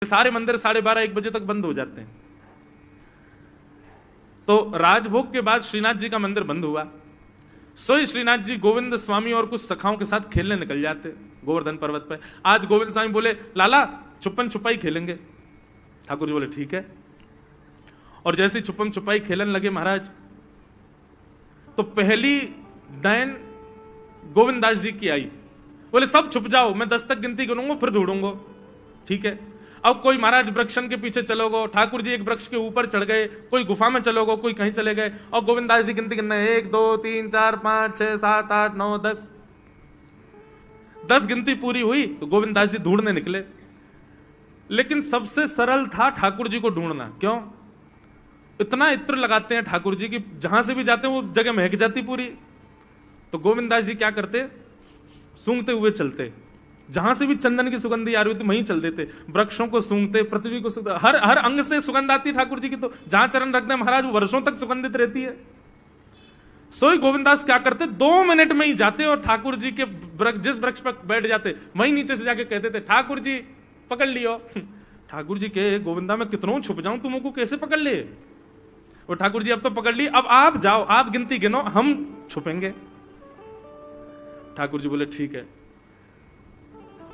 सारे मंदिर 12:30-1 बजे तक बंद हो जाते हैं। तो राजभोग के बाद श्रीनाथ जी का मंदिर बंद हुआ। सोई श्रीनाथ जी गोविंद स्वामी और कुछ सखाओं के साथ खेलने निकल जाते गोवर्धन पर्वत पर। आज गोविंद स्वामी बोले, लाला छुपन छुपाई खेलेंगे। ठाकुर जी बोले ठीक है। और जैसे छुपन छुपाई खेलने लगे महाराज, तो पहली डायन गोविंद दास जी की आई। बोले सब छुप जाओ, मैं 10 तक गिनती गिनूंगा फिर ढूंढूंगा। ठीक है। अब कोई महाराज वृक्षन के पीछे चलोगो, ठाकुर जी एक वृक्ष के ऊपर चढ़ गए, कोई गुफा में चलोगो, कोई कहीं चले गए। और गोविंद दास जी गिनती गिनना है 1 2 3 4 5 6 7 8 9 10। 10 गिनती पूरी हुई तो गोविंद दास जी ढूंढने निकले। लेकिन सबसे सरल था ठाकुर जी को ढूंढना। क्यों? इतना इत्र लगाते हैं ठाकुर जी की जहां से भी जाते हैं वो जगह महक जाती पूरी। तो गोविंद दास जी क्या करते, सूंघते हुए चलते। जहां से भी चंदन की सुगंधी आ रही थी वहीं चल देते। वृक्षों को सूंघते, पृथ्वी को सूंघते, हर हर अंग से सुगंध आती है ठाकुर जी की। तो जहां चरण रखते हैं महाराज वो वर्षों तक सुगंधित रहती है। सोई गोविंदास क्या करते, 2 मिनट में ही जाते और ठाकुर जी के जिस वृक्ष पर बैठ जाते वहीं नीचे से जाके कहते थे, ठाकुर जी पकड़ लियो। ठाकुर जी के, गोविंदा मैं कितनों छुप जाऊं तुमको कैसे पकड़ ले। वो ठाकुर जी अब तो पकड़ ली, अब आप जाओ, आप गिनती गिनो, हम छुपेंगे। ठाकुर जी बोले ठीक है।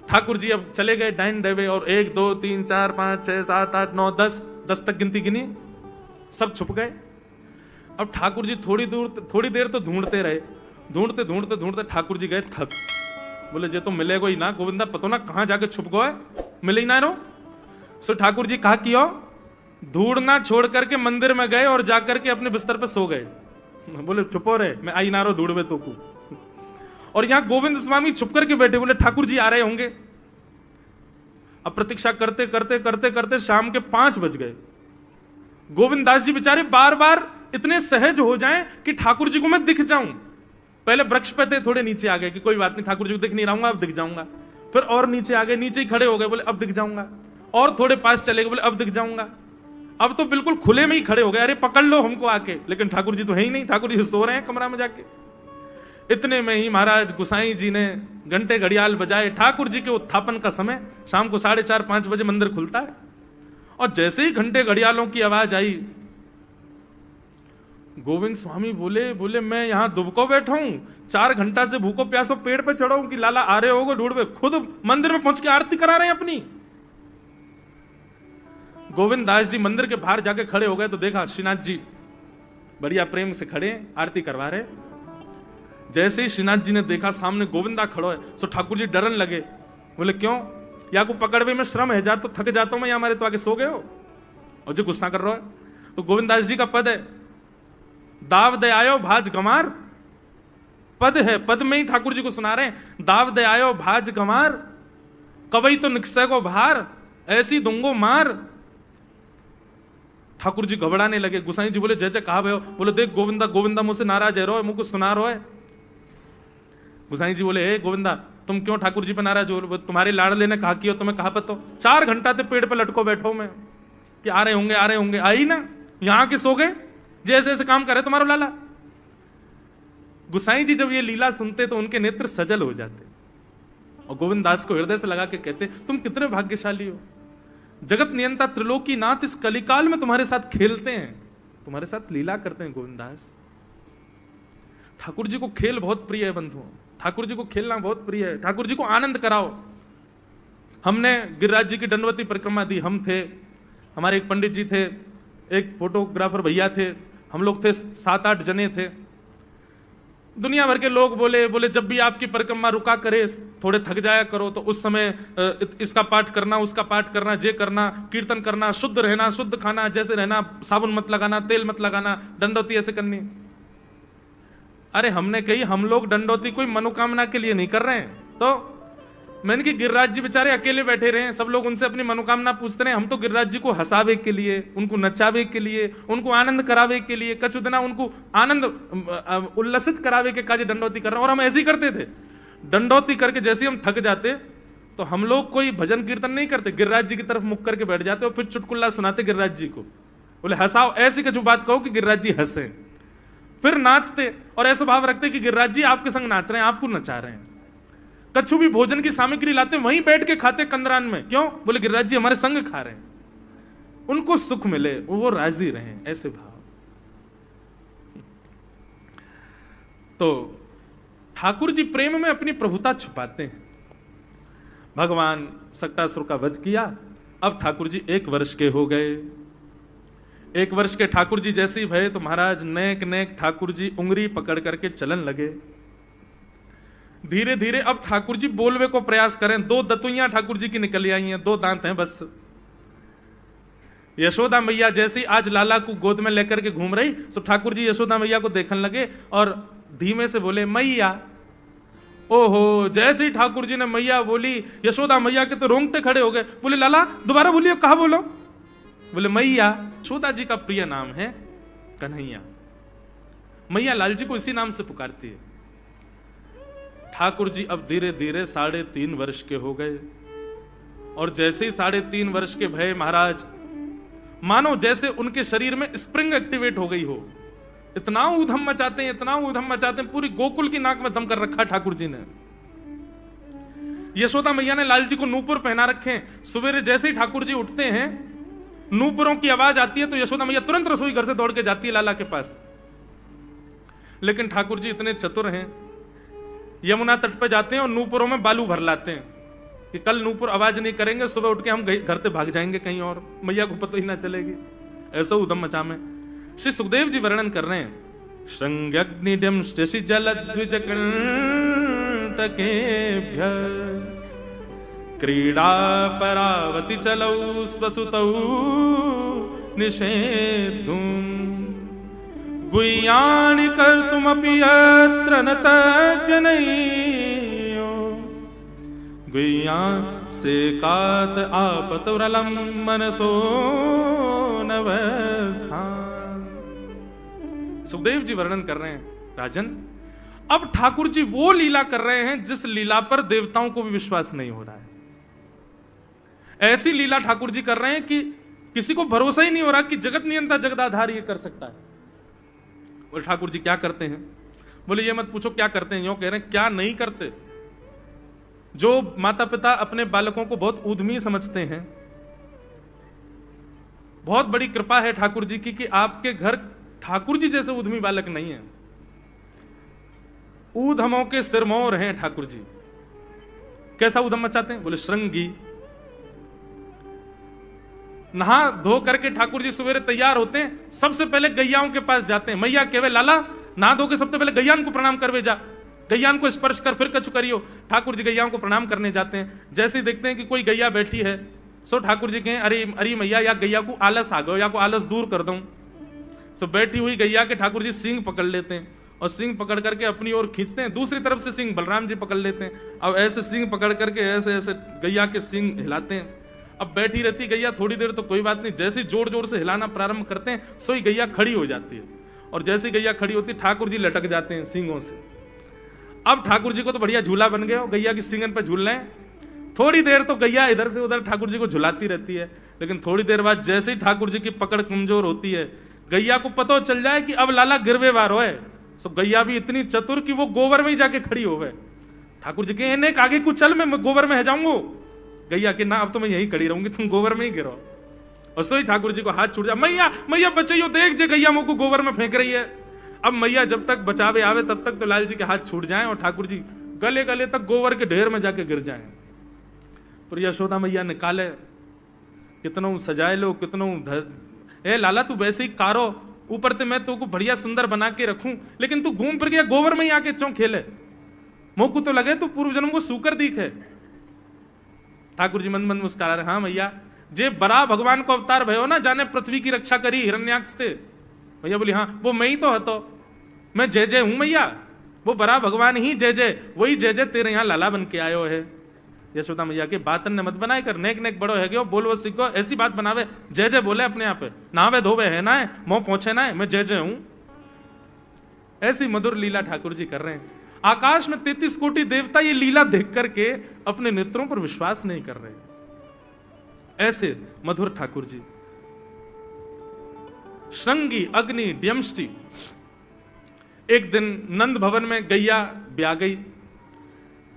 ठाकुर जी अब चले गए डाइन देवे और 1 2 3 4 5 6 7 8 9 10 तक गिनती गिनी, सब छुप गए। अब ठाकुर जी थोड़ी देर तो ढूंढते रहे। ढूंढते ढूंढते ढूंढते ठाकुर जी गए थक। बोले जे तो मिलेगा ही ना गोविंदा, पतो ना कहां जाके छुप गए, मिले ही ना रो। सो ठाकुर जी कहा कियो, ढूंढना छोड़ करके मंदिर में गए और जाकर के अपने बिस्तर पे सो गए। बोले छुपो रे, मैं आई ना रो ढूंढवे तो को। और यहां गोविंद स्वामी छुप करके बैठे, बोले ठाकुर जी आ रहे होंगे। अब प्रतीक्षा करते करते करते करते शाम के 5 बज गए। गोविंद दास जी बेचारे बार बार इतने सहज हो जाएं कि ठाकुर जी को मैं दिख जाऊं। पहले वृक्ष पे थे, थोड़े नीचे आ गए कि कोई बात नहीं ठाकुर जी को दिख नहीं रहूंगा, अब दिख जाऊंगा। फिर और नीचे आ गए, नीचे ही खड़े हो गए, बोले अब दिख जाऊंगा। और थोड़े पास चले गए, बोले अब दिख जाऊंगा। अब तो बिल्कुल खुले में ही खड़े हो गए, अरे पकड़ लो हमको आके। लेकिन ठाकुर जी तो है ही नहीं, ठाकुर जी सो रहे हैं कमरा में जाके। इतने में ही महाराज गुसाई जी ने घंटे घड़ियाल बजाए। ठाकुर जी के उत्थापन का समय शाम को 4:30-5 बजे मंदिर खुलता है। और जैसे ही घंटे घड़ियालों की आवाज आई, गोविंद स्वामी बोले मैं यहां दुबको बैठा हूं, 4 घंटा से भूखो प्यासो पेड़ पे चढ़ा हूं कि लाला आ रहे होगे ढूंढवे, खुद मंदिर में पहुंच के आरती करा रहे हैं अपनी। गोविंद दास जी मंदिर के बाहर जाके खड़े हो गए तो देखा श्रीनाथ जी बढ़िया प्रेम से खड़े आरती करवा रहे। जैसे ही श्रीनाथ जी ने देखा सामने गोविंदा खड़ो है, तो ठाकुर जी डरन लगे। बोले क्यों, या को पकड़वे में श्रम है, जा तो थक जाता हूं मैं, या हमारे तो आगे सो गए हो और जो गुस्सा कर रहा है। तो गोविंदास जी का पद है, दाव दे आयो भाज गमार, पद है, पद में ही ठाकुर जी को सुना रहे हैं, दाव दे आयो भाज गमार, कवई तो निकसे को भार, ऐसी दूंगो मार। ठाकुर जी घबराने लगे। गुसाई जी बोले जय जय कहा भयो। बोले देख गोविंदा, गोविंदा मुझसे नाराज है, रो मुझको सुना रो है। गुसाई जी बोले हे गोविंदा तुम क्यों ठाकुर जी पे नाराज हो, तुम्हारे लाडले ने कहा किया, तुम्हें कहा पतो। 4 घंटा ते पेड़ पे लटको बैठो मैं कि आ रहे होंगे आ रहे होंगे, आई ना, यहां के सो गए, जैसे ऐसे काम करे तुम्हारा लाला। गुसाई जी जब ये लीला सुनते तो उनके नेत्र सजल हो जाते और गोविंद दास को हृदय से लगा के कहते, तुम कितने भाग्यशाली हो, जगत नियंता त्रिलोकी नाथ इस कलिकाल में तुम्हारे साथ खेलते हैं, तुम्हारे साथ लीला करते हैं गोविंद दास। ठाकुर जी को खेल बहुत प्रिय है बंधुओं, ठाकुर जी को खेलना बहुत प्रिय है। ठाकुर जी को आनंद कराओ। हमने गिरिराज जी की दंडवती परिक्रमा दी, हम थे, हमारे एक पंडित जी थे, एक फोटोग्राफर भैया थे, हम लोग थे 7-8 जने थे। दुनिया भर के लोग बोले जब भी आपकी परिक्रमा रुका करे, थोड़े थक जाया करो तो उस समय इसका पाठ करना, उसका पाठ करना, जे करना, कीर्तन करना, शुद्ध रहना, शुद्ध खाना, जैसे रहना, साबुन मत लगाना, तेल मत लगाना, दंडवती ऐसे करनी। अरे हमने कही हम लोग दंडवती कोई मनोकामना के लिए नहीं कर रहे हैं। तो मैंने कि गिरिराज जी बेचारे अकेले बैठे रहे, सब लोग उनसे अपनी मनोकामना पूछते रहे, हम तो गिरिराज जी को हंसावे के लिए, उनको नचावे के लिए, उनको आनंद करावे के लिए, कछु दिना उनको आनंद उल्लसित करावे के काज दंडवती कर रहे हैं। और हम ऐसे ही करते थे। दंडवती करके जैसे हम थक जाते तो हम लोग कोई भजन कीर्तन नहीं करते, गिरिराज जी की तरफ मुख करके बैठ जाते और फिर चुटकुल्ला सुनाते गिरिराज जी को। बोले हंसाओ, ऐसी कछु बात कहो कि गिरिराज जी हंसे, फिर नाचते और ऐसा भाव रखते कि गिरिराज जी आपके संग नाच रहे हैं, आपको नचा रहे हैं। कछु भी भोजन की सामग्री लाते वहीं बैठ के खाते कंदरान में। क्यों? बोले गिरिराज जी हमारे संग खा रहे हैं, उनको सुख मिले, वो राजी रहे, ऐसे भाव। तो ठाकुर जी प्रेम में अपनी प्रभुता छुपाते हैं। भगवान सक्टासुर का वध किया। अब ठाकुर जी 1 वर्ष के हो गए। 1 वर्ष के ठाकुर जी जैसे ही भये तो महाराज नेक नेक ठाकुर जी उंगली पकड़ करके चलन लगे। धीरे धीरे अब ठाकुर जी बोलवे को प्रयास करें। 2 दतुइयां ठाकुर जी की निकल आई हैं, 2 दांत हैं बस। यशोदा मैया जैसी आज लाला को गोद में लेकर के घूम रही, तो ठाकुर जी यशोदा मैया को देखने लगे और धीमे से बोले मैया। ओहो, जैसे ही ठाकुर जी ने मैया बोली, यशोदा मैया के तो रोंगटे खड़े हो गए। बोले लाला दोबारा बोलिए, कहा बोलो? बोले मैया। यशोदा जी का प्रिय नाम है कन्हैया। मैया लाल जी को इसी नाम से पुकारती है। ठाकुर जी अब धीरे धीरे 3.5 वर्ष के हो गए और जैसे ही 3.5 वर्ष के भय महाराज, मानो जैसे उनके शरीर में स्प्रिंग एक्टिवेट हो गई हो। इतना ऊधम मचाते हैं, इतना ऊधम मचाते हैं, पूरी गोकुल की नाक में दम कर रखा ठाकुर जी ने। यशोदा मैया ने लाल जी को नूपुर पहना रखे। सवेरे जैसे ही ठाकुर जी उठते हैं, नूपुरों की आवाज आती है तो यशोदा मैया तुरंत रसोई घर से दौड़ के जाती है लाला के पास। लेकिन ठाकुर जी इतने चतुर हैं, यमुना तट पे जाते हैं और नूपुरों में बालू भर लाते हैं कि कल नूपुर आवाज नहीं करेंगे, सुबह उठ के हम घर से भाग जाएंगे कहीं और, मैया को पता ही ना चलेगी। ऐसा उधम मचा में श्री सुखदेव जी वर्णन कर रहे हैं। श्रृंग्यग्निडम शशि जल द्विज कंटकेभ्य क्रीडा परावति चलौ स्वसुतौ निषेधुम गुह्यानि कर्तुमपि यत्र न तज्जनैयो गुह्यां सेकात आपतुरलं मनसो नवस्थान। सुखदेव जी वर्णन कर रहे हैं, राजन अब ठाकुर जी वो लीला कर रहे हैं जिस लीला पर देवताओं को भी विश्वास नहीं हो रहा है। ऐसी लीला ठाकुर जी कर रहे हैं कि किसी को भरोसा ही नहीं हो रहा कि जगत नियंता जगदाधार ये कर सकता है। बोले ठाकुर जी क्या करते हैं? बोले ये मत पूछो क्या करते हैं, यूं कह रहे हैं क्या नहीं करते। जो माता पिता अपने बालकों को बहुत उद्यमी समझते हैं, बहुत बड़ी कृपा है ठाकुर जी की कि आपके घर ठाकुर जी जैसे उद्यमी बालक नहीं है। ऊधमों के सिरमौर हैं ठाकुर जी। कैसा उधम मचाते हैं? बोले श्रृंगी। नहा धो करके ठाकुर जी सवेरे तैयार होते हैं, सबसे पहले गैयाओं के पास जाते हैं। मैया कहवे लाला नहा धो के सबसे पहले गैयान को प्रणाम करवे जा, गैयान को स्पर्श कर फिर कछु करियो। ठाकुर जी गैयाओं को प्रणाम करने जाते हैं। जैसे ही देखते हैं कि कोई गैया बैठी है, सो ठाकुर जी कहें अरे अरे मैया या गैया को आलस आ गयो, या को आलस दूर कर दूं। सो बैठी हुई गैया के ठाकुर जी सींग पकड़ लेते हैं और सींग पकड़ करके अपनी ओर खींचते हैं। दूसरी तरफ से सींग बलराम जी पकड़ लेते हैं। अब ऐसे सींग पकड़ करके ऐसे ऐसे गैया के सींग हिलाते हैं। अब बैठी रहती गैया थोड़ी देर तो कोई बात नहीं, जैसे जोर जोर से हिलाना प्रारंभ करते हैं सोई गैया खड़ी हो जाती है। और जैसे गैया खड़ी होती है ठाकुर जी लटक जाते हैं सींगों से। अब ठाकुर जी को तो बढ़िया झूला बन गया, गैया की सींगन पर झूल रहे हैं। थोड़ी देर तो गैया इधर से उधर ठाकुर जी को झुलाती रहती है, लेकिन थोड़ी देर बाद जैसे ही ठाकुर जी की पकड़ कमजोर होती है, गैया को पता चल जाए कि अब लाला गिरवे वारो है, तो गैया भी इतनी चतुर कि वो गोबर में ही जाके खड़ी हो गए। ठाकुर जी कहे नेक आगे कुछ चल, मैं गोबर में जाऊंगा। गैया कि ना अब तो मैं यहीं खड़ी रहूंगी, तुम गोबर में ही गिरो। और सोई ठाकुर जी को हाथ छूट जा, मैया मैया बचाइयो, देख जे गैया मुझको गोबर में फेंक रही है। अब मैया जब तक बचावे आवे तब तक तो लाल जी के हाथ छूट जाएं और ठाकुर जी गले गले तक गोबर के ढेर में जाके गिर जाएं। पर यशोदा मैया निकाले, कितनों सजाए लो, कितनों ए लाला तू वैसे ही कारो, ऊपर से मैं तुमको बढ़िया सुंदर बना के रखूं, लेकिन तू घूम फिर गया गोबर में ही आके चौं खेले। मोह को तो लगे तू पूर्व जन्म को सूकर दीख है। ठाकुर जी मंद मंद मुस्कुरा रहे, हाँ मैया जे बड़ा भगवान को अवतार भयो ना, जाने पृथ्वी की रक्षा करी हिरण्याक्ष से। भैया बोली हाँ वो मैं ही तो हतो, मैं जय जय हूं मैया, वो बड़ा भगवान ही जय जय, वही जय जय तेरे यहाँ लाला बन के आयो है। यशोदा मैया के बातन ने मत बनाए कर, नेक नेक बड़ो है गयो, बोल वो सीखो, ऐसी बात बनावे, जय जय बोले अपने आप, नहावे धोवे है ना, मोह पहुंचे ना, मैं जय जय हूं। ऐसी मधुर लीला ठाकुर जी कर रहे हैं। आकाश में 33 कोटि देवता ये लीला देख करके अपने नेत्रों पर विश्वास नहीं कर रहे। ऐसे मधुर ठाकुर जी। श्रृंगी अग्नि ड्यमष्टि। एक दिन नंद भवन में गैया ब्या गई।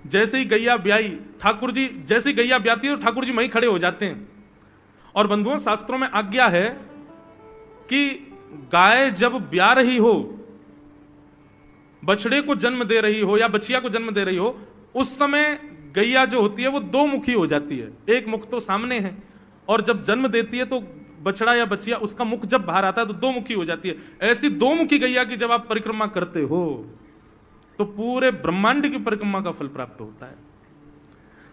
जैसे ही गैया ब्याई, ठाकुर जी जैसे ही गैया ब्याती है तो ठाकुर जी वहीं खड़े हो जाते हैं। और बंधुओं, शास्त्रों में आज्ञा है कि गाय जब ब्या रही हो, बछड़े को जन्म दे रही हो या बछिया को जन्म दे रही हो, उस समय गैया जो होती है वो दो मुखी हो जाती है। एक मुख तो सामने है, और जब जन्म देती है तो बछड़ा या बछिया उसका मुख जब बाहर आता है तो दो मुखी हो जाती है। ऐसी दो मुखी गैया की जब आप परिक्रमा करते हो तो पूरे ब्रह्मांड की परिक्रमा का फल प्राप्त होता है।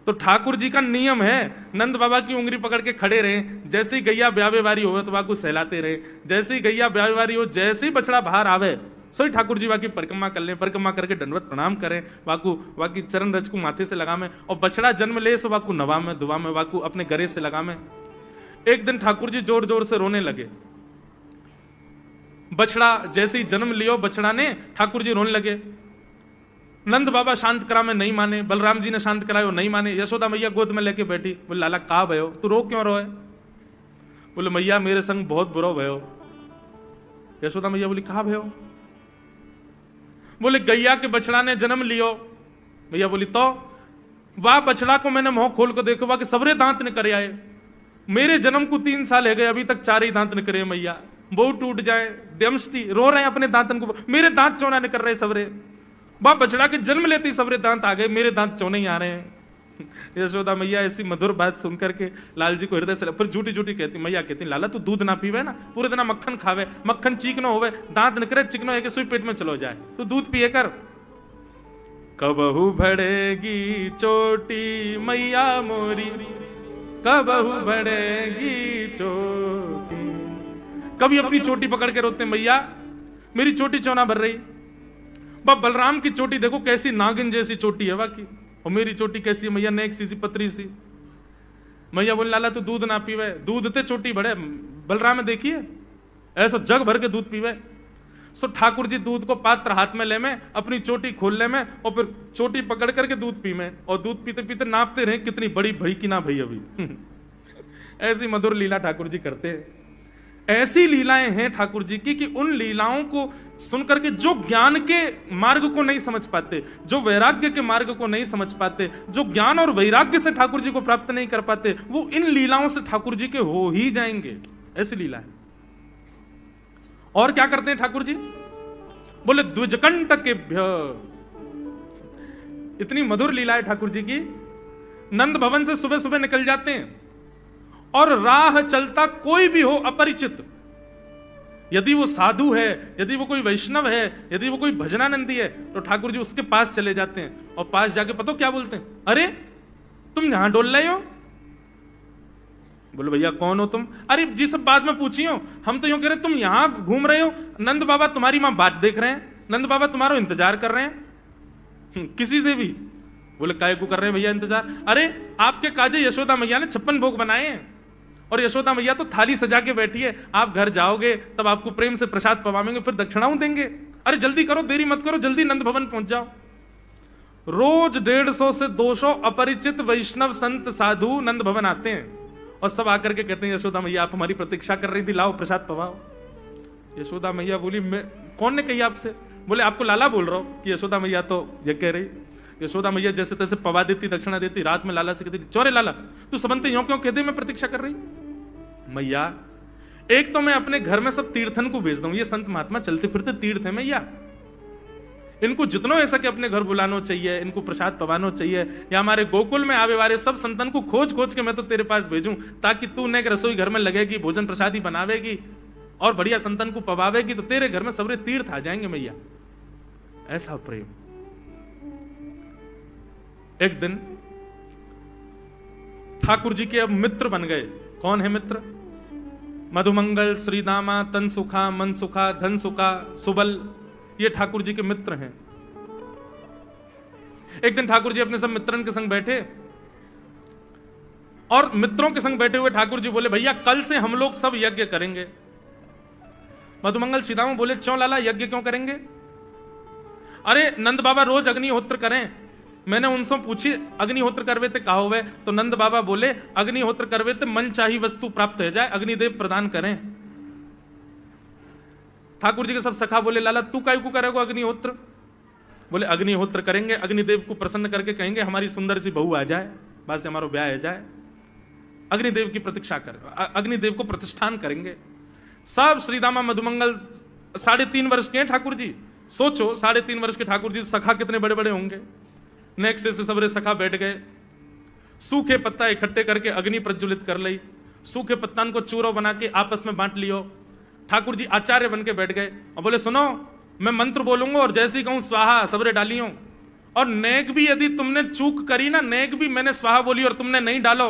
तो ठाकुर जी का नियम है, नंद बाबा की उंगली पकड़ के खड़े रहे, जैसे ही गैया ब्यावे वारी हो तो वाकू सहलाते रहे, जैसे ही गैया ब्यावे वारी हो, जैसे ही बछड़ा बाहर आवे सही ठाकुर जी वाकी परिक्रमा कर ले, परिक्रमा करके दंडवत प्रणाम करें, वाकू वाकी चरण रज को माथे से लगा में, और बछड़ा जन्म ले सो वाकू नवा में दुआ में वाकू अपने गरे से लगा में। एक दिन ठाकुर जी जोर जोर से रोने लगे। बछड़ा जैसे ही जन्म लियो, बछड़ा ने ठाकुर जी रोने लगे। नंद बाबा शांत करा में नहीं माने, बलराम जी ने शांत करायो नहीं माने। यशोदा मैया गोद में लेके बैठी, बोले लाला का भयो, तू रो क्यों रोए? बोले मैया मेरे संग बहुत बुरा भयो। यशोदा मैया बोली कहा भयो? बोले गैया के बछड़ा ने जन्म लियो। मैया बोली तो वाह बछड़ा को मैंने मुंह खोल कर देखो, वाह के सबरे दांत निकल आए, मेरे जन्म को 3 साल है गए, अभी तक 4 ही दांत निकले। मैया बहु टूट जाए, दमष्टी रो रहे हैं अपने दांतन को, मेरे दांत चौना निकल रहे सबरे। वाह बछड़ा के जन्म लेते ही सबरे दांत आ गए, मेरे दांत चौने ही आ रहे हैं। यशोदा मैया ऐसी मधुर बात सुनकर के लाल जी को हृदय से, फिर झूठी झूठी कहती, मैया कहती लाला तू दूध ना पीवे ना, पूरे दिन मक्खन खावे, मक्खन चीकनो होवे, दांत निकले चिकनो है कि सुई पेट में चलो जाए, तू दूध पिए कर। कबहू भड़ेगी चोटी मैया मोरी, कबहू भड़ेगी चोटी। कभी अपनी चोटी पकड़ के रोते, मैया मेरी चोटी चौना भर रही। बलराम की चोटी देखो कैसी नागिन जैसी चोटी है वाकई, और मेरी चोटी कैसी है मैया, नेक सी पतरी सी। मैया बोले लाला तू दूध ना पीवे, दूध ते चोटी बड़े। बलराम में देखिए ऐसा जग भर के दूध पीवे। सो ठाकुर जी दूध को पात्र हाथ में ले में, अपनी चोटी खोल ले में, और फिर चोटी पकड़ करके दूध पी में, और दूध पीते पीते नापते रहे कितनी बड़ी भई की ना भई अभी। ऐसी मधुर लीला ठाकुर जी करते हैं। ऐसी लीलाएं हैं ठाकुर जी की कि उन लीलाओं को सुनकर के जो ज्ञान के मार्ग को नहीं समझ पाते, जो वैराग्य के मार्ग को नहीं समझ पाते, जो ज्ञान और वैराग्य से ठाकुर जी को प्राप्त नहीं कर पाते, वो इन लीलाओं से ठाकुर जी के हो ही जाएंगे। ऐसी लीला है। और क्या करते हैं ठाकुर जी? बोले द्विजकंटकेभ्य। इतनी मधुर लीला है ठाकुर जी की। नंद भवन से सुबह सुबह निकल जाते हैं, और राह चलता कोई भी हो अपरिचित, यदि वो साधु है, यदि वो कोई वैष्णव है, यदि वो कोई भजनानंदी है, तो ठाकुर जी उसके पास चले जाते हैं, और पास जाके पता क्या बोलते हैं? अरे तुम यहां डोल रहे हो? बोलो भैया कौन हो तुम? अरे जी सब बाद में पूछी हो, हम तो यूं कह रहे तुम यहां घूम रहे हो, नंद बाबा तुम्हारी मां बात देख रहे हैं, नंद बाबा तुम्हारा इंतजार कर रहे हैं। किसी से भी? बोले काय को कर रहे हैं भैया इंतजार? अरे आपके काजे यशोदा मैया ने 56 भोग बनाए हैं, और यशोदा मैया तो थाली सजा के बैठी है, आप घर जाओगे तब आपको प्रेम से प्रसाद पवाएंगे, फिर दक्षिणाओं देंगे। अरे जल्दी करो, देरी मत करो, जल्दी नंद भवन पहुंच जाओ। रोज 150 से 200 अपरिचित वैष्णव संत साधु नंद भवन आते हैं, और सब आकर के कहते हैं यशोदा मैया आप हमारी प्रतीक्षा कर रही थी, लाओ प्रसाद पवाओ। यशोदा मैया बोली मैं कौन ने कही आपसे? बोले आपको लाला बोल रहा हूं। कि यशोदा मैया तो ये कह रही। यशोदा मैया जैसे तैसे पवा देती, दक्षिणा देती, रात में लाला से कहती चोरे लाला तू सबंते यूं क्यों कहते मैं प्रतीक्षा कर रही? मैया एक तो मैं अपने घर में सब तीर्थन को भेज दूं, ये संत महात्मा चलते फिरते तीर्थ है मैया, इनको जितना ऐसा कि अपने घर बुलाना चाहिए, इनको प्रसाद पवाना चाहिए, या हमारे गोकुल में आवे वाले सब संतन को खोज खोज के मैं तो तेरे पास भेजूं, ताकि तू ने रसोई घर में लगेगी, भोजन प्रसादी बनावेगी और बढ़िया संतन को पवावेगी, तो तेरे घर में सबरे तीर्थ आ जाएंगे मैया। ऐसा प्रेम। एक दिन ठाकुर जी के अब मित्र बन गए। कौन है मित्र? मधुमंगल, श्रीदामा, तन सुखा, मन सुखा, धन सुखा, सुबल, ये ठाकुर जी के मित्र हैं। एक दिन ठाकुर जी अपने सब मित्रन के संग बैठे, और मित्रों के संग बैठे हुए ठाकुर जी बोले भैया कल से हम लोग सब यज्ञ करेंगे। मधुमंगल, श्रीदामा बोले क्यों लाला यज्ञ क्यों करेंगे? अरे नंद बाबा रोज अग्निहोत्र करें। मैंने उनसे पूछी अग्निहोत्र करवे ते कहा हुए, तो नंद बाबा बोले अग्निहोत्र करवे ते मन चाही वस्तु प्राप्त हो जाए, अग्निदेव प्रदान करें। ठाकुर जी के सब सखा बोले लाला तू काय को करेगा अग्निहोत्र? बोले अग्निहोत्र करेंगे, अग्निदेव को प्रसन्न करके कहेंगे हमारी सुंदर सी बहू आ जाए, बस हमारा ब्याह हो जाए। अग्निदेव की प्रतीक्षा कर, अग्निदेव को प्रतिष्ठान करेंगे। सब श्रीदामा मधुमंगल 3.5 वर्ष के हैं ठाकुर जी। सोचो 3.5 वर्ष के ठाकुर जी, सखा कितने बड़े बड़े होंगे। नेक्स्ट से सबरे सखा बैठ गए, सूखे पत्ता इकट्ठे करके अग्नि प्रज्वलित कर ली, सूखे पत्तन को चूरो बना के आपस में बांट लियो। ठाकुर जी आचार्य बन के बैठ गए और बोले सुनो, मैं मंत्र बोलूंगा और जैसे ही कहूं स्वाहा सबरे डालियो, और नेक भी यदि तुमने चूक करी ना, नेक भी मैंने स्वाहा बोली और तुमने नहीं डालो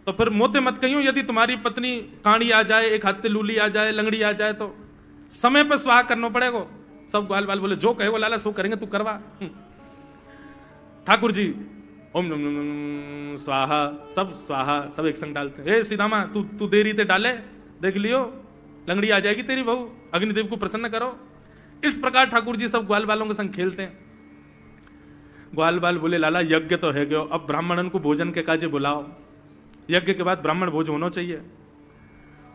तो फिर मोते मत कहियो। यदि तुम्हारी पत्नी कांडी आ जाए, एक हाथ लूली आ जाए, लंगड़ी आ जाए तो समय पर स्वाहा करना पड़ेगा। सब ग्वाल बाल बोले जो कहे वो लाला सो करेंगे, तू करवा। ठाकुर जी ओम नम नम नम स्वाहा, सब एक संग डालते हैं। सीधामा तू देरी ते डाले, देख लियो लंगड़ी आ जाएगी तेरी बहू, अग्निदेव को प्रसन्न करो। इस प्रकार ठाकुर जी सब ग्वाल बालों के संग खेलते हैं। ग्वाल बाल बोले लाला यज्ञ तो है गयो, अब ब्राह्मणन को भोजन के काजे बुलाओ, यज्ञ के बाद ब्राह्मण भोज होना चाहिए।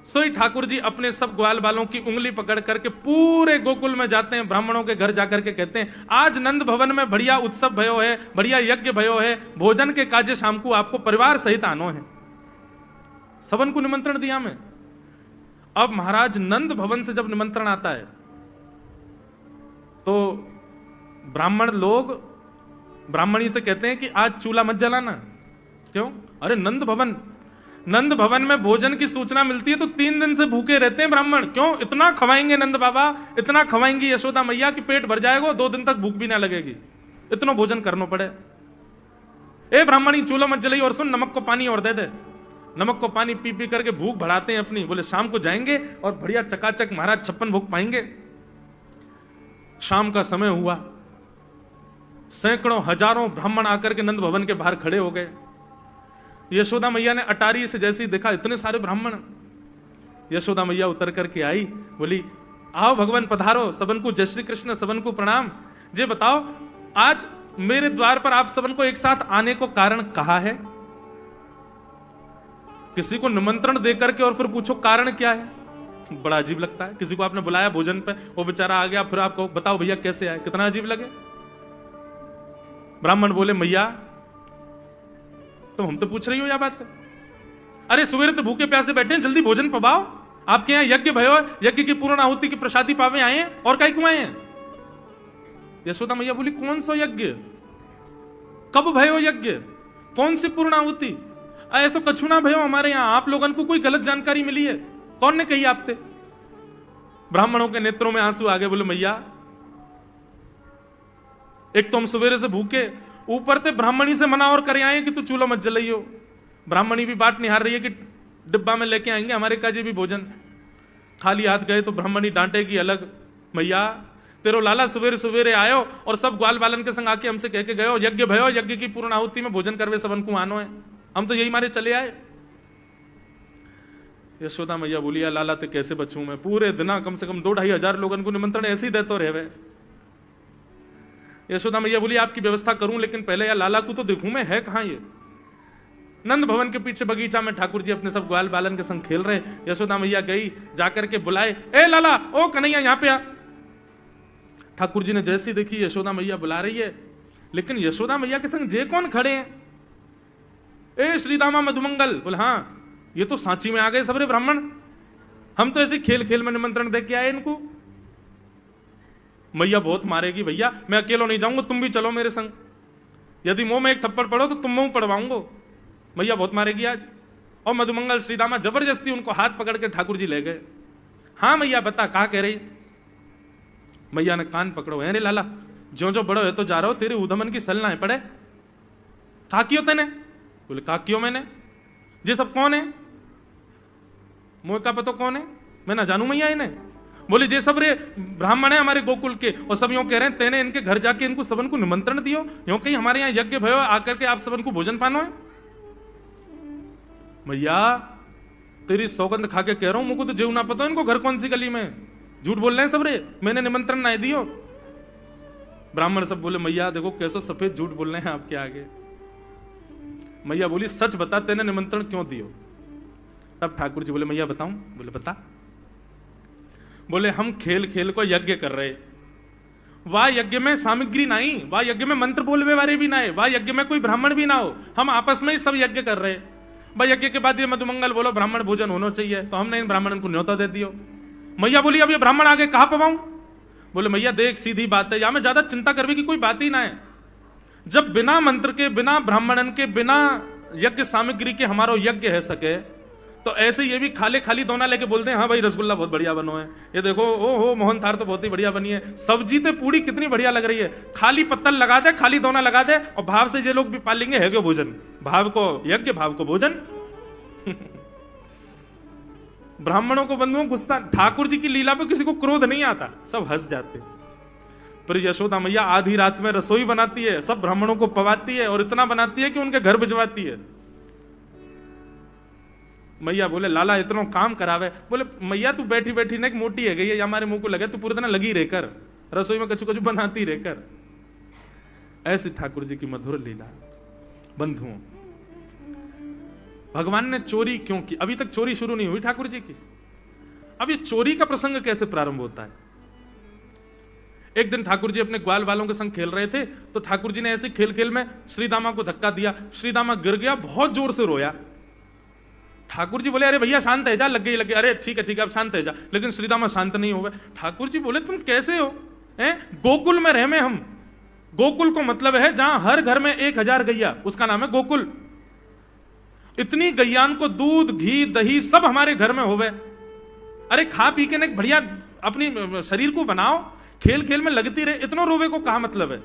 सोई ठाकुर जी अपने सब ग्वाल बालों की उंगली पकड़ करके पूरे गोकुल में जाते हैं, ब्राह्मणों के घर जाकर के कहते हैं आज नंद भवन में बढ़िया उत्सव भयो है, बढ़िया यज्ञ भयो है, भोजन के काजे शाम को आपको परिवार सहित आनो है। सबन को निमंत्रण दिया मैं। अब महाराज नंद भवन से जब निमंत्रण आता है तो ब्राह्मण लोग ब्राह्मणी से कहते हैं कि आज चूल्हा मत जलाना। क्यों? अरे नंद भवन में भोजन की सूचना मिलती है तो 3 दिन से भूखे रहते हैं ब्राह्मण। क्यों? इतना खवाएंगे नंद बाबा, इतना खवाएंगी यशोदा मैया कि पेट भर जाएगा, 2 दिन तक भूख भी ना लगेगी, इतना भोजन करना पड़े। ए ब्राह्मणी चूल्हा मत जलाई, और सुन नमक को पानी और दे दे। नमक को पानी पी पी करके भूख बढ़ाते हैं अपनी। बोले शाम को जाएंगे और बढ़िया चकाचक महाराज 56 भोग पाएंगे। शाम का समय हुआ, सैकड़ों हजारों ब्राह्मण आकर के नंद भवन के बाहर खड़े हो गए। यशोदा मैया ने अटारी से जैसे ही देखा इतने सारे ब्राह्मण, यशोदा मैया उतर करके आई, बोली आओ भगवान पधारो, सबन को जय श्री कृष्ण, सबन को प्रणाम। जे बताओ आज मेरे द्वार पर आप सबन को एक साथ आने को कारण कहा है? किसी को निमंत्रण दे करके और फिर पूछो कारण क्या है, बड़ा अजीब लगता है। किसी को आपने बुलाया भोजन पे, वो बेचारा आ गया, फिर आपको बताओ भैया कैसे आए, कितना अजीब लगे। ब्राह्मण बोले मैया तो हम तो पूछ रही हो या बात है? अरे सवेरे तो भूखे प्यासे बैठे हैं, जल्दी भोजन पवाओ। आपके यहाँ यज्ञ भयो, यज्ञ की पूर्ण आहुति की प्रसादी पावे आए हैं, और कई क्यों आए हैं? यशोदा मैया बोली कौन सा यज्ञ, कब भयो यज्ञ, कौन सी पूर्ण आहुति? ऐसा कछु ना भयो हमारे यहाँ, आप लोगों को कोई गलत जानकारी मिली है, कौन ने कही आपते? ब्राह्मणों के नेत्रों में आंसू आ गए। बोले मैया एक तो हम सवेरे से भूखे, ऊपर से ब्राह्मणी से मना और करे आए कि तू चूल्हा मत जलाइयो। ब्राह्मणी भी बात निहार रही है कि डिब्बा में लेके आएंगे हमारे काजे भी भोजन, खाली हाथ गए तो ब्राह्मणी डांटेगी अलग। मैया तेरो लाला सवेरे सवेरे आयो और सब ग्वाल बालन के संग आके हमसे कह के गयो यज्ञ भयो, यज्ञ की पूर्ण आहुति में भोजन करवे सबन को आनो है, हम तो यही मारे चले आए। यशोदा मैया बोली या लाला ते कैसे बचूं मैं, पूरे दिन कम से कम 2-2.5 हजार लोगों को निमंत्रण ऐसे ही देते रहे। यशोदा मैया बोली आपकी व्यवस्था करूं, लेकिन पहले या लाला को तो देखूं मैं, है कहां ये? नंद भवन के पीछे बगीचा में ठाकुर जी अपने सब ग्वाल बालन के संग खेल रहे। यशोदा मैया गई, जाकर के बुलाए, ए लाला, ओ कन्हैया यहां पे आ। ठाकुर जी ने जैसी देखी यशोदा मैया बुला रही है, लेकिन यशोदा मैया के संग जे कौन खड़े हैं? ए श्रीदामा मधुमंगल। बोले हाँ, ये तो सांची में आ गए सबरे ब्राह्मण, हम तो ऐसे खेल खेल में निमंत्रण दे के आए इनको। मैया बहुत मारेगी भैया, मैं अकेला नहीं जाऊंगा, तुम भी चलो मेरे संग, यदि मुंह में एक थप्पड़ पड़ो तो तुम मुंह पड़वाऊंगा, मैया बहुत मारेगी आज। और मधुमंगल श्रीदामा जबरदस्ती उनको हाथ पकड़ के ठाकुर जी ले गए। हाँ मैया बता, कहा कह रही? मैया ने कान पकड़ो, है रे लाला, जो जो बड़ो है तो जा रहा हो, तेरे उधमन की सल ना है पड़े। कहा क्यों तेने? बोले कहा क्यों मैंने, ये सब कौन है? मुझे का पता कौन है, मैं ना जानू मैया इन्हें। बोले जे सब रे ब्राह्मण है हमारे गोकुल के, और सब यूं कह रहे हैं तेने इनके घर जाके इनको सबन को निमंत्रण दियो, यूं कहीं हमारे यहाँ यज्ञ भयो, आकर के आप सबन को भोजन पानो है। भैया तेरी सौगंध खा के कह रहा हूं, मुझको तो जेव ना पता इनको घर कौन सी गली में, झूठ बोल रहे हैं सब रे, मैंने निमंत्रण ना दियो। ब्राह्मण सब बोले मैया देखो कैसे सफेद झूठ बोल रहे हैं आपके आगे। मैया बोली सच बता, तेने निमंत्रण क्यों दियो? तब ठाकुर जी बोले मैया बताऊं? बोले बता। बोले हम खेल खेल को यज्ञ कर रहे, वाह यज्ञ में सामग्री नहीं, वाह यज्ञ में मंत्र बोलवे वाले भी ना है, वाह यज्ञ में कोई ब्राह्मण भी ना हो, हम आपस में ही सब यज्ञ कर रहे। भाई यज्ञ के बाद ये मधुमंगल बोलो ब्राह्मण भोजन होना चाहिए, तो हमने इन ब्राह्मणों को न्योता दे दियो। मैया बोली अब ये ब्राह्मण आगे कहां पवाऊं? बोले मैया देख सीधी बात है, या में ज्यादा चिंता करने की कोई बात ही ना है। जब बिना मंत्र के, बिना ब्राह्मणन के, बिना यज्ञ सामग्री के हमारा यज्ञ है सके, तो ऐसे ये भी खाली खाली दोना लेके बोलते हैं हाँ भाई रसगुल्ला बहुत बढ़िया बनो है, ये देखो ओ हो मोहन थार तो बहुत ही बढ़िया बनी है, सब्जी तो पूरी कितनी बढ़िया लग रही है, खाली पत्तल लगा दे, खाली दोना लगा दे, और भाव से ये लोग भी पालेंगे है क्यों भोजन, भाव को यज्ञ भाव को भोजन। ब्राह्मणों को बंधुओं गुस्सा, ठाकुर जी की लीला पे किसी को क्रोध नहीं आता, सब हंस जाते। पर यशोदा मैया आधी रात में रसोई बनाती है, सब ब्राह्मणों को पवाती है, और इतना बनाती है कि उनके घर भिजवाती है। मैया बोले लाला इतना काम करावे, बोले मैया तू बैठी बैठी ना मोटी है गई है, हमारे मुंह को लगे तू पूरे दिन लगी रहकर रसोई में कछु कछु बनाती रहकर। ऐसी ठाकुर जी की मधुर लीला। बंधुओं, भगवान ने चोरी क्यों की? अभी तक चोरी शुरू नहीं हुई ठाकुर जी की। अब ये चोरी का प्रसंग कैसे प्रारंभ होता है? एक दिन ठाकुर जी अपने ग्वाल वालों के संग खेल रहे थे, तो ठाकुर जी ने ऐसे खेल खेल में श्रीदामा को धक्का दिया, श्रीदामा गिर गया, बहुत जोर से रोया। ठाकुर जी बोले अरे भैया शांत है जा, लग गई, अरे ठीक है अब शांत है जा, लेकिन श्रीदामा शांत नहीं हो गए। ठाकुर जी बोले तुम कैसे हो? गोकुल में रहे में हम, गोकुल को मतलब है जहां हर घर में 1000 गैया, उसका नाम है गोकुल। इतनी गैयान को दूध घी दही सब हमारे घर में होवे, अरे खा पी के ने बढ़िया अपनी शरीर को बनाओ, खेल खेल में लगती रहे, इतना रोवे को कहा मतलब है?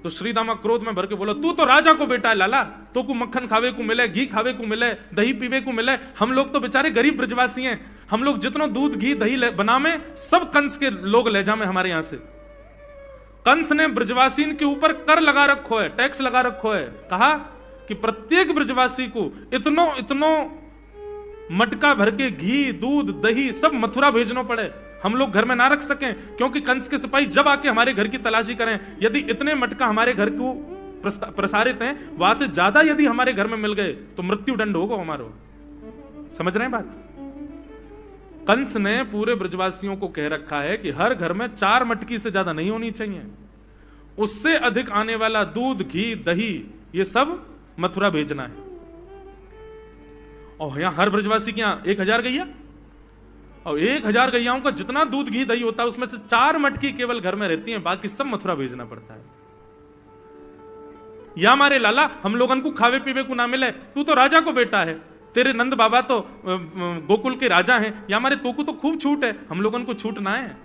तो श्रीदामा क्रोध में भर के बोला तू तो राजा को बेटा है लाला, तो को मक्खन खावे को मिले, घी खावे को मिले, दही पीवे को मिले, हम लोग तो बेचारे गरीब ब्रजवासी हैं, हम लोग जितना दूध घी दही बनावे सब कंस के लोग ले जामे हमारे यहां से। कंस ने ब्रजवासी के ऊपर कर लगा रखो है, टैक्स लगा रखो है, कहा कि प्रत्येक ब्रजवासी को इतनो मटका भर के घी दूध दही सब मथुरा भेजना पड़े, हम लोग घर में ना रख सकें, क्योंकि कंस के सिपाही जब आके हमारे घर की तलाशी करें, यदि इतने मटका हमारे घर को प्रसारित हैं, वहां से ज्यादा यदि हमारे घर में मिल गए तो मृत्यु दंड होगा हमारा। समझ रहे हैं बात? कंस ने पूरे ब्रजवासियों को कह रखा है कि हर घर में 4 मटकी से ज्यादा नहीं होनी चाहिए, उससे अधिक आने वाला दूध घी दही ये सब मथुरा भेजना है। और यहां हर ब्रजवासी के यहां 1000 गैया, और 1000 गैयाओं का जितना दूध घी दही होता है उसमें से 4 मटकी केवल घर में रहती हैं, बाकी सब मथुरा भेजना पड़ता है। या हमारे लाला हम लोगन को खावे पीवे को ना मिले, तू तो राजा को बेटा है, तेरे नंद बाबा तो गोकुल के राजा हैं, या हमारे तो को तो खूब छूट है, हम लोगन को छूट ना है।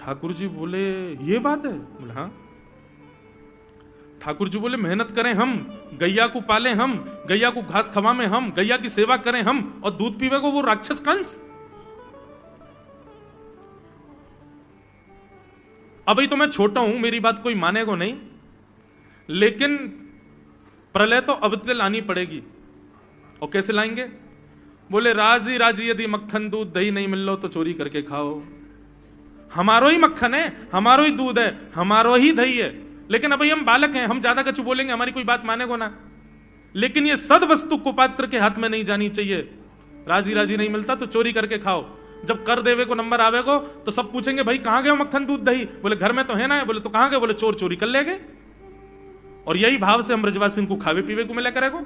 ठाकुर जी बोले ये बात है? बोले हाँ। ठाकुर जी बोले मेहनत करें हम, गैया को पालें हम, गैया को घास खवाएं हम, गैया की सेवा करें हम, और दूध पीवे को वो राक्षस कंस। अभी तो मैं छोटा हूं, मेरी बात कोई मानेगा नहीं, लेकिन प्रलय तो अब तक लानी पड़ेगी। और कैसे लाएंगे? बोले राजी राजी यदि मक्खन दूध दही नहीं मिल लो तो चोरी करके खाओ, हमारो ही मक्खन है, हमारो ही दूध है, हमारो ही दही है, लेकिन अभी हम बालक हैं, हम ज्यादा कछु बोलेंगे हमारी कोई बात मानेगो ना। लेकिन ये सद वस्तु कुपात्र के हाथ में नहीं जानी चाहिए। राजी राजी नहीं मिलता तो चोरी करके खाओ, जब कर देवे को नंबर आवेगो तो सब पूछेंगे भाई कहां गए मक्खन दूध दही? बोले घर में तो है ना। बोले तो कहां गए? बोले चोर चोरी कर ले गए। और यही भाव से हम ब्रजवासी को खावे पीवे को मिला करेगो।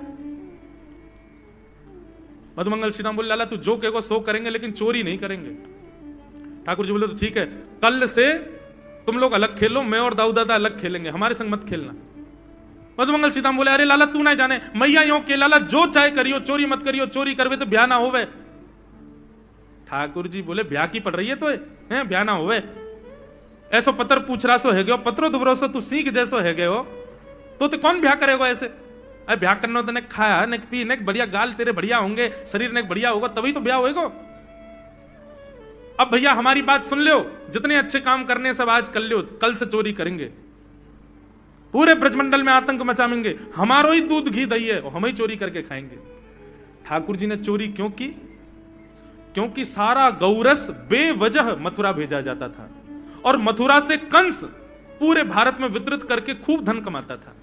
मधुमंगल श्रीराम बोले लाला तू जो कहेगो सो करेंगे, लेकिन चोरी नहीं करेंगे। ठाकुर जी बोले तो ठीक है, कल से तुम लोग अलग खेलो, मैं और दाऊ दादा अलग खेलेंगे, हमारे संग मत खेलना। मधुमंगल सीताराम बोले अरे लाला तू ना जाने, मैया यो के लाला जो चाहे करियो, चोरी मत करियो, चोरी करवे तो ब्याह ना होवे। ठाकुर जी बोले ब्याह की पड़ रही है तो है ब्याह ना होवे। ऐसो पत्र पूछ रहा सो है गयो, पत्रो दुबरो सो तू सीख जैसो है गयो, तो कौन ब्याह करेगा ऐसे? अरे ब्याह करना तो ने खाया ने पी ने बढ़िया गाल तेरे बढ़िया होंगे, शरीर ने बढ़िया होगा तभी तो ब्याह होएगा। अब भैया हमारी बात सुन लो, जितने अच्छे काम करने सब आज कर लो, कल से चोरी करेंगे, पूरे ब्रजमंडल में आतंक मचाएंगे, हमारो ही दूध घी दही है और हम ही चोरी करके खाएंगे। ठाकुर जी ने चोरी क्यों की? क्योंकि सारा गौरस बेवजह मथुरा भेजा जाता था और मथुरा से कंस पूरे भारत में वितरित करके खूब धन कमाता था।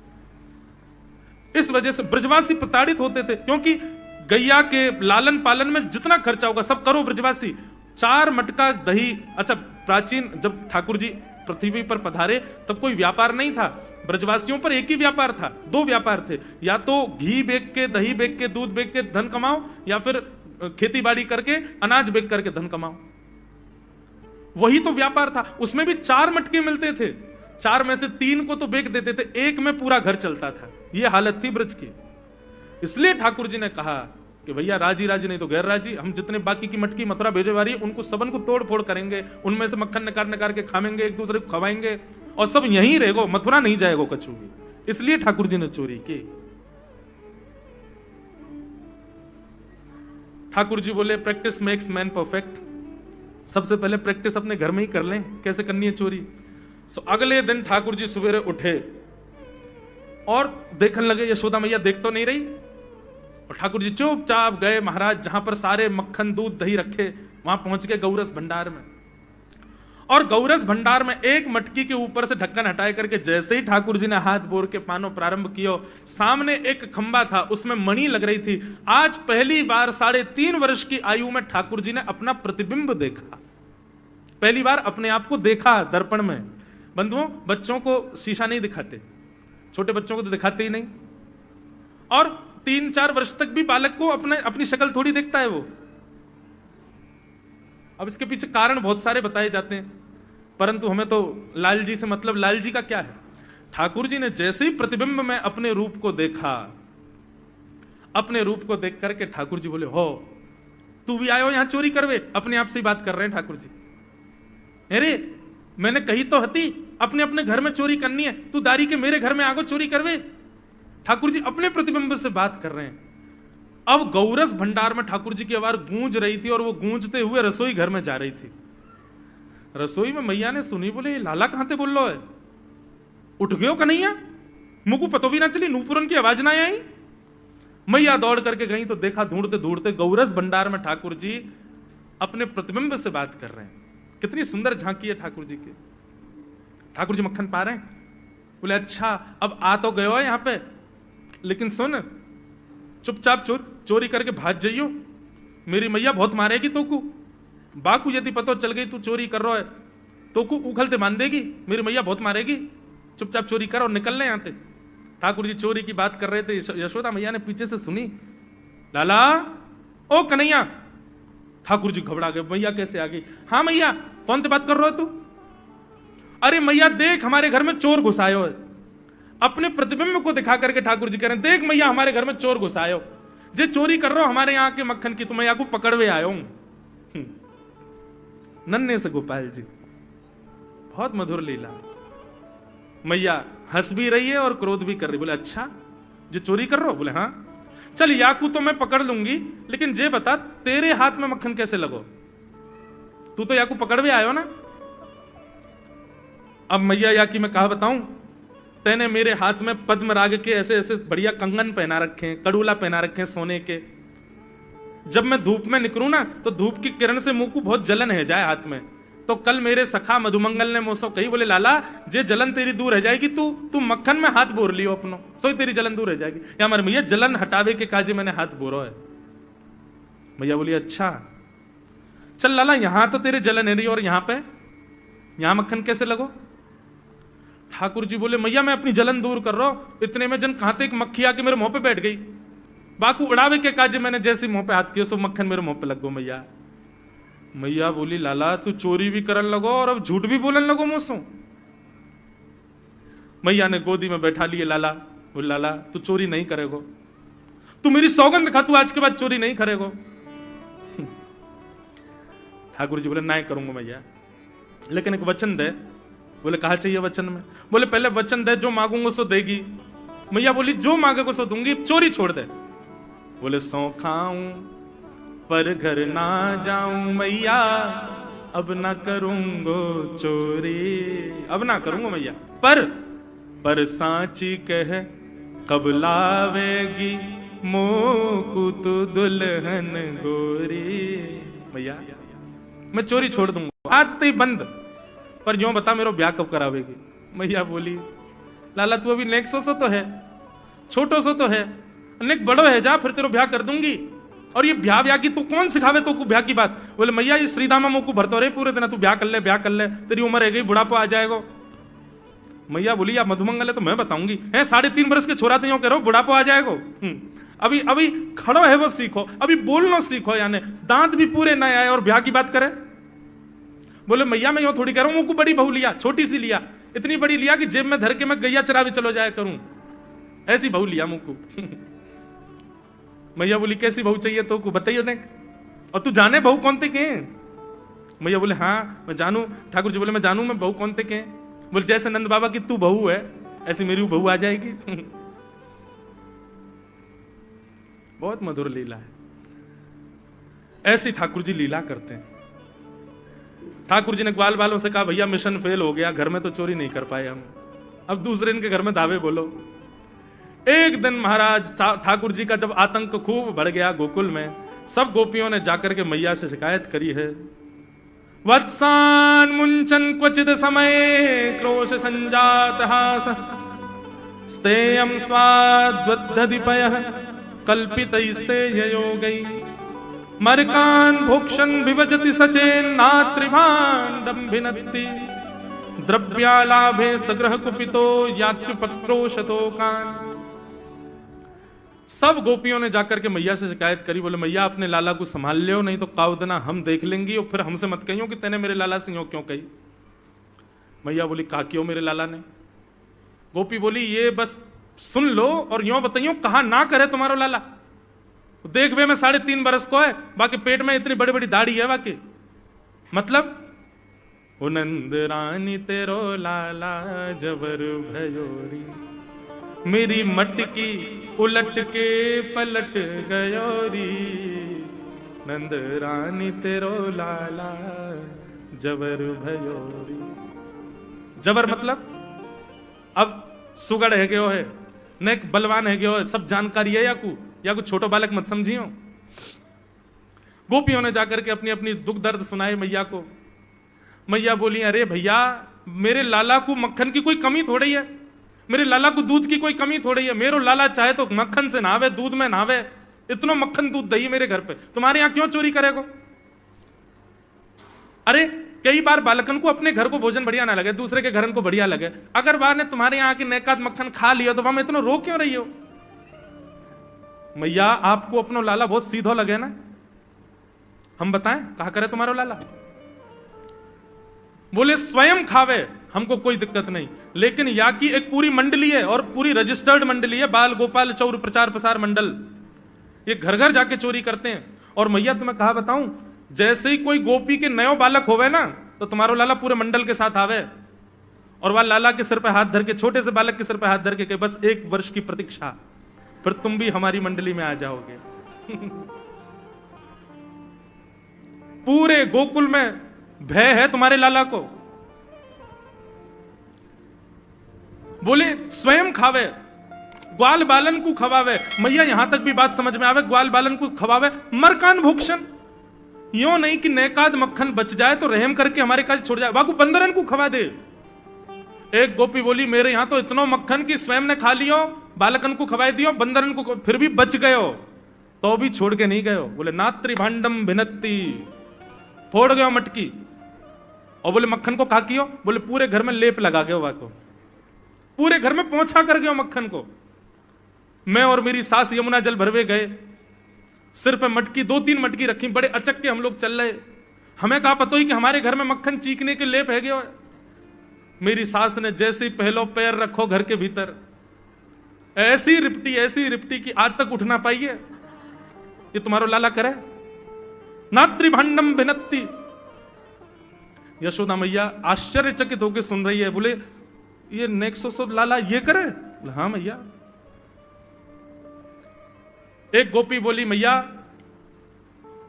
इस वजह से ब्रजवासी प्रताड़ित होते थे, क्योंकि गैया के लालन पालन में जितना खर्चा होगा सब करो ब्रजवासी, 4 मटका दही। अच्छा, प्राचीन जब ठाकुर जी पृथ्वी पर पधारे तब कोई व्यापार नहीं था, ब्रजवासियों पर एक ही व्यापार था, 2 व्यापार थे, या तो घी बेच के, दही बेच के, दूध बेच के धन कमाओ, या फिर खेती बाड़ी करके अनाज बेच करके धन कमाओ। वही तो व्यापार था। उसमें भी 4 मटके मिलते थे, 4 में से 3 को तो बेच देते थे, 1 में पूरा घर चलता था। यह हालत थी ब्रज की। इसलिए ठाकुर जी ने कहा कि भैया राजी राजी नहीं तो गैर राजी, हम जितने बाकी की मटकी मथुरा भेजे वाली उनको सबन को तोड़ फोड़ करेंगे, उनमें से मक्खन निकाल निकाल के खाएंगे, एक दूसरे को खवाएंगे, और सब यहीं रहेगो, मथुरा नहीं जाएगो कछु भी। इसलिए ठाकुर जी ने चोरी की। ठाकुर जी बोले प्रैक्टिस मेक्स मैन परफेक्ट। सबसे पहले प्रैक्टिस अपने घर में ही कर लें कैसे करनी है चोरी। सो अगले दिन ठाकुर जी सवेरे उठे और देखने लगे यशोदा मैया देख तो नहीं रही, और ठाकुर जी चुपचाप गए महाराज जहां पर सारे मक्खन दूध दही रखे, वहां पहुंच गए गौरस भंडार में। और गौरस भंडार में एक मटकी के ऊपर से ढक्कन हटाए करके जैसे ही ठाकुर जी ने हाथ बोर के पानो प्रारंभ किया, सामने एक खंबा था, उसमें मणि लग रही थी। आज पहली बार 3.5 वर्ष की आयु में ठाकुर जी ने अपना प्रतिबिंब देखा, पहली बार अपने आप को देखा दर्पण में। बंधुओं, बच्चों को शीशा नहीं दिखाते, छोटे बच्चों को तो दिखाते ही नहीं, और 3-4 वर्ष तक भी बालक को अपनी शक्ल थोड़ी देखता है वो। अब इसके पीछे कारण बहुत सारे बताए जाते हैं, परंतु हमें तो लाल जी से मतलब, लाल जी का क्या है। ठाकुर जी ने जैसे ही प्रतिबिंब में अपने रूप को देखा, अपने रूप को देख करके ठाकुर जी बोले, हो तू भी आयो यहां चोरी करवे। अपने आप से ही बात कर रहे हैं ठाकुर जी। अरे मैंने कही तो हती अपने अपने घर में चोरी करनी है, तू दारी के मेरे घर में आगो चोरी करवे। ठाकुर जी अपने प्रतिबिंब से बात कर रहे हैं। अब गौरस भंडार में ठाकुर जी की आवाज गूंज रही थी, और वो गूंजते हुए रसोई घर में जा रही थी। रसोई में मैया ने सुनी, बोले लाला कहां ते बोल लो है, उठ गयो कन्हैया, मुझको पतो भी ना चली, नूपुरन की आवाज ना आई। मैया दौड़ करके गई तो देखा ढूंढते ढूंढते गौरस भंडार में ठाकुर जी अपने प्रतिबिंब से बात कर रहे हैं। कितनी सुंदर झांकी है ठाकुर जी की। ठाकुर जी मक्खन पा रहे हैं। बोले अच्छा अब आ तो गयो है यहां पे, लेकिन सुन चुपचाप चोरी करके भाग जाइयो, मेरी मैया बहुत मारेगी तो को। बाकू यदि पतो चल गई तू चोरी कर रहा है तो को उखलते बांध देगी, मेरी मैया बहुत मारेगी। चुपचाप चोरी कर और निकल ले यहां से। ठाकुर जी चोरी की बात कर रहे थे, यशोदा मैया ने पीछे से सुनी, लाला ओ कन्हैया। ठाकुर जी घबरा गए, मैया कैसे आ गई। हाँ मैया, कौन सी बात कर रहे हो तू। अरे मैया देख हमारे घर में चोर घुसायो है। अपने प्रतिबिंब को दिखा करके ठाकुर जी कह रहे हैं, देख मैया हमारे घर में चोर घुसायो, जे चोरी कर रहे हो हमारे यहाँ के मक्खन की, तो मैया को पकड़वे आयो हूं। नन्हे से गोपाल जी, बहुत मधुर लीला। मैया हंस भी रही है और क्रोध भी कर रही। बोले अच्छा जो चोरी कर रहे हो। बोले हाँ। चल याकू तो मैं पकड़ लूंगी, लेकिन जे बता तेरे हाथ में मक्खन कैसे लगो, तू तो याकू पकड़वे आयो ना। अब मैया याकी मैं कहा बताऊं, तेने मेरे हाथ में पद्मराग के ऐसे ऐसे बढ़िया कंगन पहना रखे हैं, कड़ूला पहना रखे हैं सोने के। जब मैं धूप में निकलूं ना तो धूप की किरण से मुंह को बहुत जलन है जाए हाथ में। तो कल मेरे सखा मधुमंगल ने मुझसे कही, बोले लाला जे जलन तेरी दूर रह जाएगी, तू मक्खन में हाथ बोर लियो अपनो, सोई तेरी जलन दूर रह जाएगी। या हमारे भैया जलन हटावे के काजे मैंने हाथ बोरो है। भैया बोली अच्छा चल लाला, यहां तो तेरे जलन है रही और यहां मक्खन कैसे लगो। ठाकुर जी बोले मैया मैं अपनी जलन दूर कर रहा हूं। इतने में जन कहां एक मक्खी आके मेरे मुंह पे बैठ गई। बाकू उड़ावे के काजे मैंने जैसे मुंह पे हाथ किया, सो मक्खन मेरे मुंह पे लग गो। मैया बोली लाला तू चोरी भी करन लगो और अब झूठ भी बोलन लगो मुझसे। मैया ने गोदी में बैठा लिए लाला। बोले लाला तू चोरी नहीं करेगो, तू मेरी सौगंध खा, तू आज के बाद चोरी नहीं करेगो। ठाकुर जी बोले नहीं करूंगा मैया, लेकिन एक वचन दे। बोले कहा चाहिए वचन में। बोले पहले वचन दे, जो मांगूंगा सो देगी। मैया बोली जो मांगेगा सो दूंगी, चोरी छोड़ दे। बोले सौ खाऊं पर घर ना जाऊं मैया, अब ना करूंगो चोरी, अब ना करूंगा मैया। पर सांची कह कब लावेगी मोकू तू दुल्हन गोरी। मैया मैं चोरी छोड़ दूंगा, आज तो ही बंद, पर जो बता मेरा ब्याह कब करावेगी। मैया बोली लाला तू अभी नेक सो तो है, छोटो सो तो है, नेक बड़ो है, जा फिर तेरा ब्याह कर दूंगी। और ये ब्याह ब्याह की तो कौन सिखावे तो को ब्याह की बात? बोले मैया ये श्रीदामा मोकू भरतो रे पूरे दिन, तू ब्याह कर ले, तेरी उम्र है गई, बुढ़ापा आ जाएगा। मैया बोली या मधुमंगल है तो मैं बताऊंगी, है 3.5 बरस के छोरा तो कह रहा बुढ़ापा आ जाएगा। अभी अभी खड़ो है वो सीखो, अभी बोलना सीखो, यानी दांत भी पूरे न आए और ब्याह की बात करे। बोले मैया मैं यूं थोड़ी कह रहा हूं, मुझको बड़ी बहू लिया, छोटी सी लिया, इतनी बड़ी लिया कि जेब में धर के मैं गैया चरावे चलो जाया करूं, ऐसी बहू लिया मुझको। मैया बोली कैसी बहू चाहिए तो को बताइए ने, और तू जाने बहू कौन थे के? मैया बोले हाँ मैं जानू। ठाकुर जी बोले मैं जानू मैं बहू कौन थे के? बोले जैसे नंद बाबा की तू बहू है ऐसी मेरी बहू आ जाएगी। बहुत मधुर लीला है, ऐसी ठाकुर जी लीला करते हैं। ठाकुर जी ने ग्वाल बालों से कहा भैया मिशन फेल हो गया, घर में तो चोरी नहीं कर पाए हम, अब दूसरे इनके घर में दावे बोलो। एक दिन महाराज ठाकुर जी का जब आतंक खूब बढ़ गया गोकुल में, सब गोपियों ने जाकर के मैया से शिकायत करी है। वत्सान मुंचन क्वचित समय क्रोश संजात हास स्तेयम स्वाद्वद्धिपयः कल्पितैस्तेययोगै मरकान भोक्षण विभजति सचेन नात्रिभाण्डं भिनत्ति द्रव्यालाभे सग्रह कुपितो यात्युपक्रोशतोकान। सब गोपियों ने जाकर के मैया से शिकायत करी, बोले मैया अपने लाला को संभाल लियो, नहीं तो कावदना हम देख लेंगी और फिर हमसे मत कहियो कि तेने मेरे लाला से यूं क्यों कही। मैया बोली कहा क्यों मेरे लाला ने? गोपी बोली ये बस सुन लो और यूं बताइयो कहा ना करे तुम्हारो लाला। देख वे मैं 3.5 बरस को है, बाकी पेट में इतनी बड़ी बड़ी दाढ़ी है बाकी। मतलब नंद रानी तेरो लाला जबर भयोरी, मेरी मटकी उलट के पलट गयोरी, नंद रानी तेरो लाला जबर भयोरी। जबर मतलब अब सुगड़ है गयो है, नेक बलवान है गयो है, सब जानकारी है या कुछ छोटो बालक मत समझियो। गोपियों ने जाकर के अपनी अपनी दुख दर्द सुनाए मैया को। मैया बोली अरे भैया मेरे लाला को मक्खन की कोई कमी थोड़ी है, मेरे लाला को दूध की कोई कमी थोड़ी है, मेरो लाला चाहे तो मक्खन से नहावे, दूध में नहावे, इतना मक्खन दूध दही मेरे घर पे, तुम्हारे यहां क्यों चोरी करेगो? अरे कई बार बालकन को अपने घर को भोजन बढ़िया ना लगे, दूसरे के घर को बढ़िया लगे, अगर बार ने तुम्हारे यहाँ की नेकात मक्खन खा लिया तो वहां इतना रो क्यों रही हो? मैया आपको अपना लाला बहुत सीधो लगे ना, हम बताएं कहा करे तुम्हारा लाला? बोले स्वयं खावे हमको कोई दिक्कत नहीं, लेकिन या की एक पूरी मंडली है और पूरी रजिस्टर्ड मंडली है, बाल गोपाल चौर प्रचार प्रसार मंडल, ये घर घर जाके चोरी करते हैं। और मैया तुम्हें कहा बताऊं, जैसे ही कोई गोपी के नयो बालक होवे ना तो तुम्हारो लाला पूरे मंडल के साथ आवे और वह लाला के सिर पे हाथ धर के, छोटे से बालक के सिर पे हाथ धर के बस 1 वर्ष की प्रतीक्षा, फिर तुम भी हमारी मंडली में आ जाओगे। पूरे गोकुल में भय है तुम्हारे लाला को। बोले स्वयं खावे, ग्वाल बालन को खवावे। मैया यहां तक भी बात समझ में आवे, ग्वाल बालन को खवावे, मरकान भोक्षण, यो नहीं कि नेकाद मक्खन बच जाए तो रहम करके हमारे काज छोड़ जाए, बाकू बंदरन को खवा दे। एक गोपी बोली मेरे यहां तो इतना मक्खन की स्वयं ने खा लियो, बालकन को खवाई दियो, बंदरन को फिर भी बच गयो तो भी छोड़ के नहीं गयो। बोले नात्री भांडम भिनत्ती, फोड़ गयो मटकी। और बोले मक्खन को कहा कियो? बोले पूरे घर में लेप लगा गयो, वाको पूरे घर में पोंछा कर गयो मक्खन को। मैं और मेरी सास यमुना जल भरवे गए, सिर पे मटकी 2-3 मटकी रखी, बड़े अचक्के हम लोग चल रहे, हमें कहा पता ही कि हमारे घर में मक्खन चीकने के लेप है गयो। मेरी सास ने जैसे ही पहलो पैर रखो घर के भीतर, ऐसी रिपटी कि आज तक उठ ना पाई है। ये तुम्हारो लाला करे? नात्री भांडम भिनत्ती। यशोदा मैया आश्चर्यचकित होकर सुन रही है। बोले ये नेक्सो लाला ये करे? बोले हाँ मैया। एक गोपी बोली मैया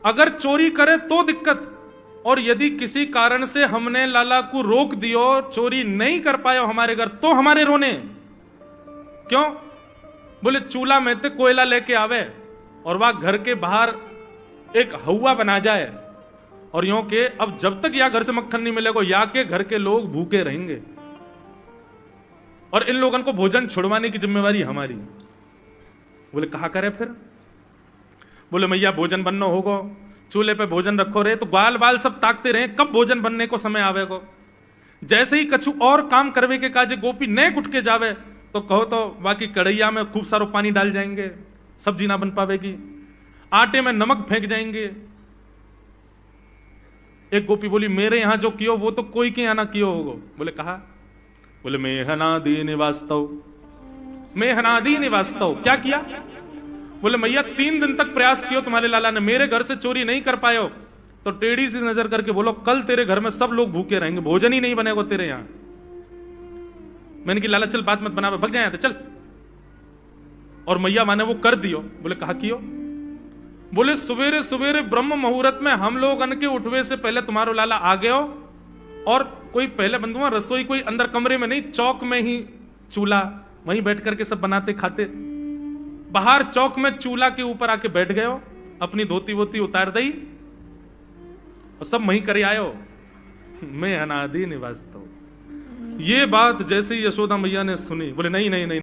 अगर चोरी करे तो दिक्कत, और यदि किसी कारण से हमने लाला को रोक दियो, चोरी नहीं कर पायो हमारे घर, तो हमारे रोने क्यों? बोले चूल्हा में ते कोयला लेके आवे और वह घर के बाहर एक हवा बना जाए और यूं के अब जब तक या घर से मक्खन नहीं मिलेगा या के घर के लोग भूखे रहेंगे और इन लोगों को भोजन छुड़वाने की जिम्मेवारी हमारी। बोले कहा करे फिर? बोले मैया भोजन बनना होगा, चूल्हे पे भोजन रखो रहे। तो ग्वाल बाल सब ताकते रहे कब भोजन बनने को समय आवेगो। जैसे ही कछु और काम करवे के काजे गोपी नेक उठ के जावे तो कहो तो बाकी कढ़ैया में खूब सारो पानी डाल जाएंगे, सब्जी ना बन पावेगी, आटे में नमक फेंक जाएंगे। एक गोपी बोली मेरे यहां जो कियो वो तो कोई के यहां ना कियो होगो। बोले कहा? बोले मेहनादी निवास्तव, मेहनादी निवास्तव। क्या किया? बोले मैया 3 दिन तक प्रयास कियो तुम्हारे लाला ने, मेरे घर से चोरी नहीं कर पायो। तो टेढ़ी सी नजर करके बोलो कल तेरे घर में सब लोग भूखे रहेंगे, भोजन ही नहीं बनेगा तेरे यहां। मैंने कि लाला चल बात मत बना, भग जाए चल। और मैया माने वो कर दियो। बोले कहा कियो? बोले सवेरे सवेरे ब्रह्म मुहूर्त में हम लोग अन के उठवे से पहले तुम्हारो लाला आ गयो, और कोई पहले बंधुआ रसोई कोई अंदर कमरे में नहीं, चौक में ही चूल्हा, वहीं बैठ करके सब बनाते खाते। बाहर चौक में चूल्हा के ऊपर आके बैठ गयो, अपनी धोती वोती उतार दई और सब वहीं करे आयो। मैं अनादि निवास्तव। ये बात जैसे ही यशोदा मैया ने सुनी, बोले नहीं नहीं नहीं